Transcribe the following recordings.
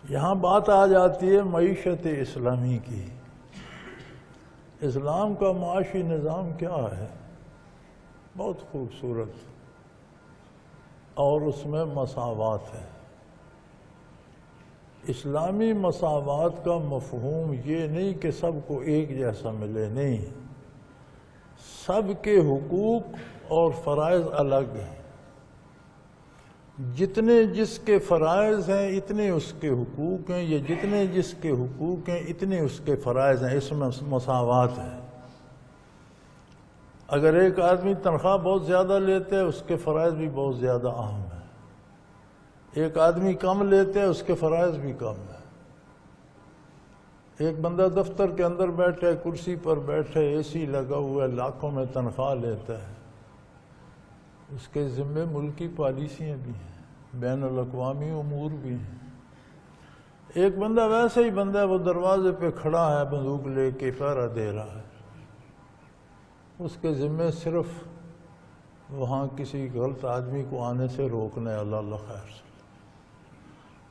یہاں بات آ جاتی ہے معیشت اسلامی کی۔ اسلام کا معاشی نظام کیا ہے؟ بہت خوبصورت، اور اس میں مساوات ہے۔ اسلامی مساوات کا مفہوم یہ نہیں کہ سب کو ایک جیسا ملے، نہیں، سب کے حقوق اور فرائض الگ ہیں۔ جتنے جس کے فرائض ہیں اتنے اس کے حقوق ہیں، یہ جتنے جس کے حقوق ہیں اتنے اس کے فرائض ہیں، اس میں مساوات ہے۔ اگر ایک آدمی تنخواہ بہت زیادہ لیتا ہے اس کے فرائض بھی بہت زیادہ اہم ہیں، ایک آدمی کم لیتا ہے اس کے فرائض بھی کم ہیں۔ ایک بندہ دفتر کے اندر بیٹھے، کرسی پر بیٹھے، اے سی لگا ہوا ہے، لاکھوں میں تنخواہ لیتا ہے، اس کے ذمے ملکی پالیسیاں بھی ہیں، بین الاقوامی امور بھی ہیں۔ ایک بندہ ویسے ہی بندہ ہے، وہ دروازے پہ کھڑا ہے بندوق لے کے پہرا دے رہا ہے، اس کے ذمے صرف وہاں کسی غلط آدمی کو آنے سے روکنا ہے، اللہ خیر سے۔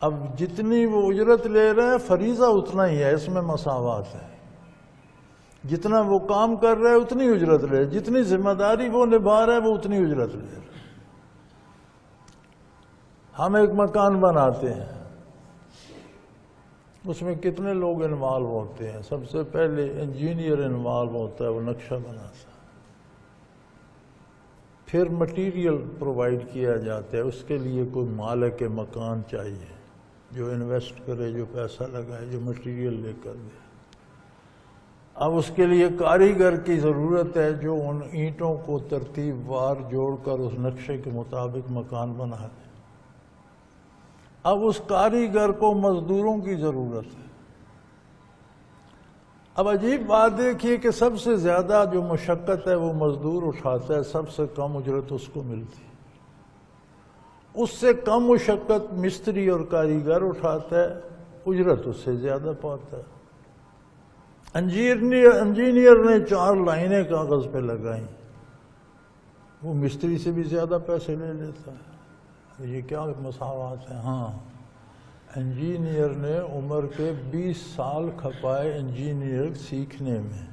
اب جتنی وہ اجرت لے رہے ہیں فریضہ اتنا ہی ہے، اس میں مساوات ہے۔ جتنا وہ کام کر رہے ہیں اتنی اجرت لے رہے، جتنی ذمہ داری وہ نبھا رہے ہیں وہ اتنی اجرت لے رہے۔ ہم ایک مکان بناتے ہیں، اس میں کتنے لوگ انوالو ہوتے ہیں؟ سب سے پہلے انجینئر انوالو ہوتا ہے، وہ نقشہ بناتا ہے، پھر مٹیریل پرووائڈ کیا جاتا ہے، اس کے لیے کوئی مالک مکان چاہیے جو انویسٹ کرے، جو پیسہ لگائے، جو مٹیریل لے کر دے۔ اب اس کے لیے کاریگر کی ضرورت ہے جو ان اینٹوں کو ترتیب وار جوڑ کر اس نقشے کے مطابق مکان بنا دے۔ اب اس کاریگر کو مزدوروں کی ضرورت ہے۔ اب عجیب بات دیکھیے کہ سب سے زیادہ جو مشقت ہے وہ مزدور اٹھاتا ہے، سب سے کم اجرت اس کو ملتی ہے۔ اس سے کم مشقت مستری اور کاریگر اٹھاتا ہے، اجرت اس سے زیادہ پاتا ہے۔ انجینئر نے 4 لائنیں کاغذ پہ لگائیں، وہ مستری سے بھی زیادہ پیسے لے لیتا ہے۔ یہ کیا مساوات ہے؟ ہاں، انجینئر نے عمر کے 20 سال کھپائے انجینئر سیکھنے میں،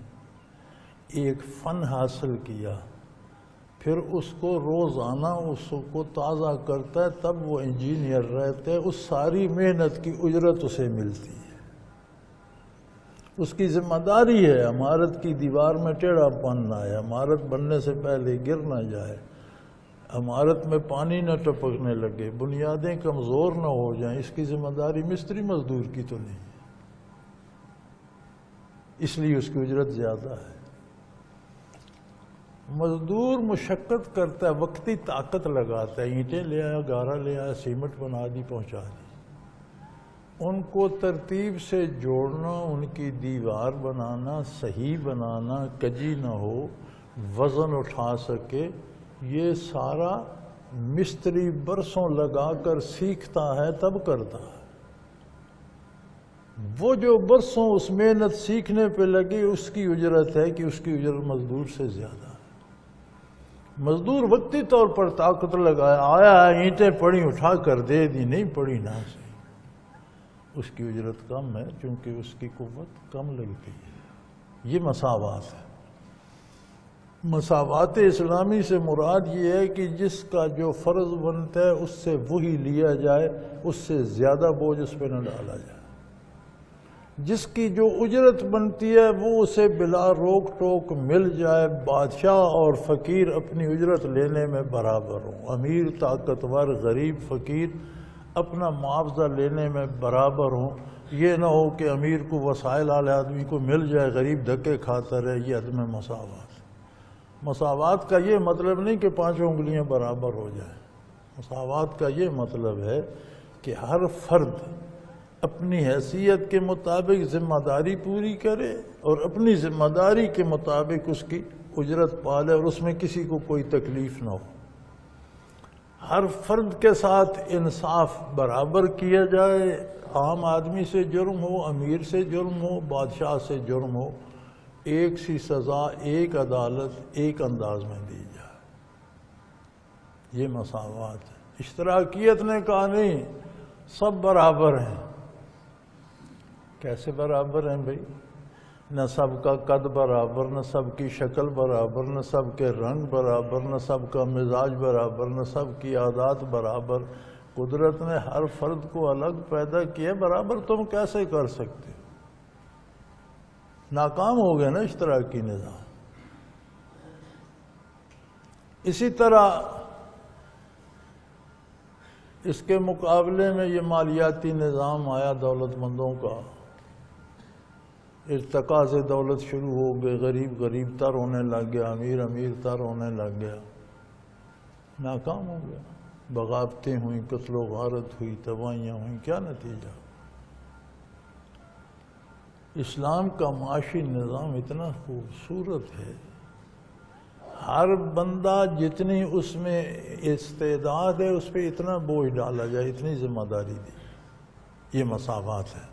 ایک فن حاصل کیا، پھر اس کو روزانہ اس کو تازہ کرتا ہے، تب وہ انجینئر رہتا ہے، اس ساری محنت کی اجرت اسے ملتی ہے۔ اس کی ذمہ داری ہے عمارت کی دیوار میں ٹیڑھا پن نہ آئے، عمارت بننے سے پہلے گر نہ جائے، عمارت میں پانی نہ ٹپکنے لگے، بنیادیں کمزور نہ ہو جائیں، اس کی ذمہ داری مستری مزدور کی تو نہیں، اس لیے اس کی اجرت زیادہ ہے۔ مزدور مشقت کرتا ہے، وقتی طاقت لگاتا ہے، اینٹیں لے آیا، گارا لے آیا، سیمنٹ بنا دی، پہنچا دی، ان کو ترتیب سے جوڑنا، ان کی دیوار بنانا، صحیح بنانا، کجی نہ ہو، وزن اٹھا سکے، یہ سارا مستری برسوں لگا کر سیکھتا ہے تب کرتا ہے۔ وہ جو برسوں اس محنت سیکھنے پہ لگی اس کی اجرت ہے کہ اس کی اجرت مزدور سے زیادہ ہے۔ مزدور وقتی طور پر طاقت لگایا، آیا ہے، اینٹیں پڑی اٹھا کر دے دی، نہیں پڑی نہ سے، اس کی اجرت کم ہے چونکہ اس کی قوت کم لگتی ہے۔ یہ مساوات ہے۔ مساوات اسلامی سے مراد یہ ہے کہ جس کا جو فرض بنتا ہے اس سے وہی لیا جائے، اس سے زیادہ بوجھ اس پہ نہ ڈالا جائے۔ جس کی جو اجرت بنتی ہے وہ اسے بلا روک ٹوک مل جائے، بادشاہ اور فقیر اپنی اجرت لینے میں برابر ہوں، امیر طاقتور غریب فقیر اپنا معاوضہ لینے میں برابر ہوں۔ یہ نہ ہو کہ امیر کو وسائل والے آدمی کو مل جائے، غریب دھکے کھاتا رہے، یہ عدم مساوات۔ مساوات کا یہ مطلب نہیں کہ 5 انگلیاں برابر ہو جائیں، مساوات کا یہ مطلب ہے کہ ہر فرد اپنی حیثیت کے مطابق ذمہ داری پوری کرے اور اپنی ذمہ داری کے مطابق اس کی اجرت پالے، اور اس میں کسی کو کوئی تکلیف نہ ہو۔ ہر فرد کے ساتھ انصاف برابر کیا جائے، عام آدمی سے جرم ہو، امیر سے جرم ہو، بادشاہ سے جرم ہو، ایک سی سزا، ایک عدالت، ایک انداز میں دی جائے۔ یہ مساوات ہے۔ اشتراکیت نے کہا نہیں، سب برابر ہیں، کیسے برابر ہیں بھائی؟ نہ سب کا قد برابر، نہ سب کی شکل برابر، نہ سب کے رنگ برابر، نہ سب کا مزاج برابر، نہ سب کی عادات برابر۔ قدرت نے ہر فرد کو الگ پیدا کیا، برابر تم کیسے کر سکتے ہو؟ ناکام ہو گئے نا اشتراکی نظام۔ اسی طرح اس کے مقابلے میں یہ مالیاتی نظام آیا دولت مندوں کا، ارتقاء سے دولت شروع ہو گئے، غریب غریب تر ہونے لگ گیا، امیر امیر تر ہونے لگ گیا، ناکام ہو گیا۔ بغاوتیں ہوئیں، قتل و غارت ہوئی، تباہیاں ہوئیں، کیا نتیجہ؟ اسلام کا معاشی نظام اتنا خوبصورت ہے، ہر بندہ جتنی اس میں استعداد ہے اس پہ اتنا بوجھ ڈالا جائے، اتنی ذمہ داری دی۔ یہ مساوات ہے۔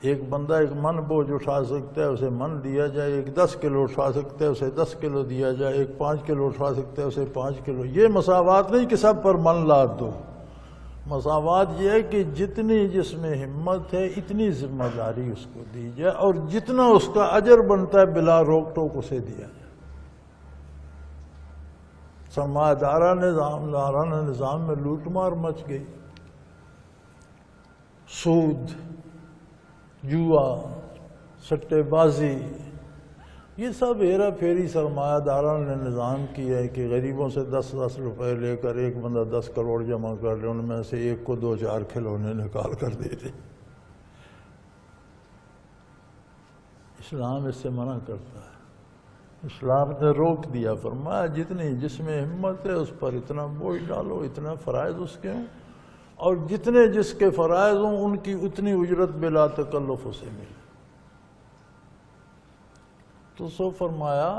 ایک بندہ ایک من بوجھ اٹھا سکتا ہے، اسے من دیا جائے، ایک 10 کلو اٹھا سکتا ہے، اسے 10 کلو دیا جائے، ایک 5 کلو اٹھا سکتا ہے، اسے 5 کلو۔ یہ مساوات نہیں کہ سب پر من لاد دو۔ مساوات یہ ہے کہ جتنی جس میں ہمت ہے اتنی ذمہ داری اس کو دی جائے، اور جتنا اس کا اجر بنتا ہے بلا روک ٹوک اسے دیا جائے۔ سرمایہ دارانہ نظام میں لوٹ مار مچ گئی، سود، جوا، سٹے بازی، یہ سب ہیرا پھیری سرمایہ داران نے نظام کی ہے کہ غریبوں سے 10-10 روپے لے کر ایک بندہ 10 کروڑ جمع کر لے، ان میں سے ایک کو 2-4 کھلونے نکال کر دے دے۔ اسلام اس سے منع کرتا ہے۔ اسلام نے روک دیا، فرمایا جتنی جس میں ہمت ہے اس پر اتنا بوجھ ڈالو، اتنا فرائض اس کے ہوں، اور جتنے جس کے فرائض ہوں ان کی اتنی اجرت بلا تکلف اسے ملے۔ تو سو فرمایا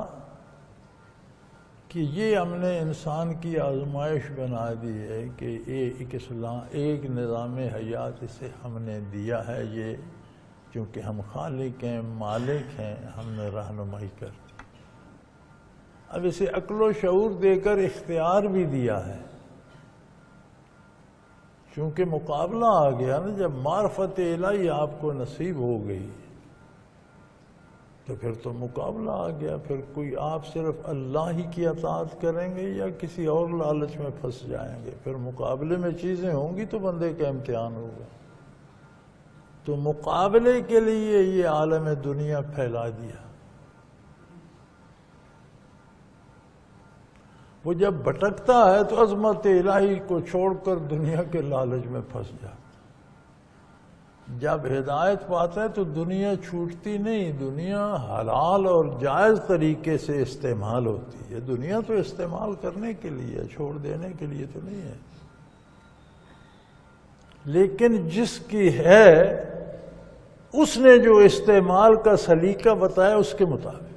کہ یہ ہم نے انسان کی آزمائش بنا دی ہے کہ ایک نظام حیات اسے ہم نے دیا ہے، یہ چونکہ ہم خالق ہیں، مالک ہیں، ہم نے رہنمائی کر دی۔ اب اسے عقل و شعور دے کر اختیار بھی دیا ہے، چونکہ مقابلہ آ گیا نا، جب معرفت الہی آپ کو نصیب ہو گئی تو پھر تو مقابلہ آ گیا، پھر کوئی آپ صرف اللہ ہی کی اطاعت کریں گے یا کسی اور لالچ میں پھنس جائیں گے؟ پھر مقابلے میں چیزیں ہوں گی تو بندے کا امتحان ہوگا۔ تو مقابلے کے لیے یہ عالم دنیا پھیلا دیا۔ وہ جب بھٹکتا ہے تو عظمت الہی کو چھوڑ کر دنیا کے لالچ میں پھنس جاتا۔ جب ہدایت پاتا ہے تو دنیا چھوٹتی نہیں، دنیا حلال اور جائز طریقے سے استعمال ہوتی ہے۔ دنیا تو استعمال کرنے کے لیے، چھوڑ دینے کے لیے تو نہیں ہے۔ لیکن جس کی ہے اس نے جو استعمال کا سلیقہ بتایا اس کے مطابق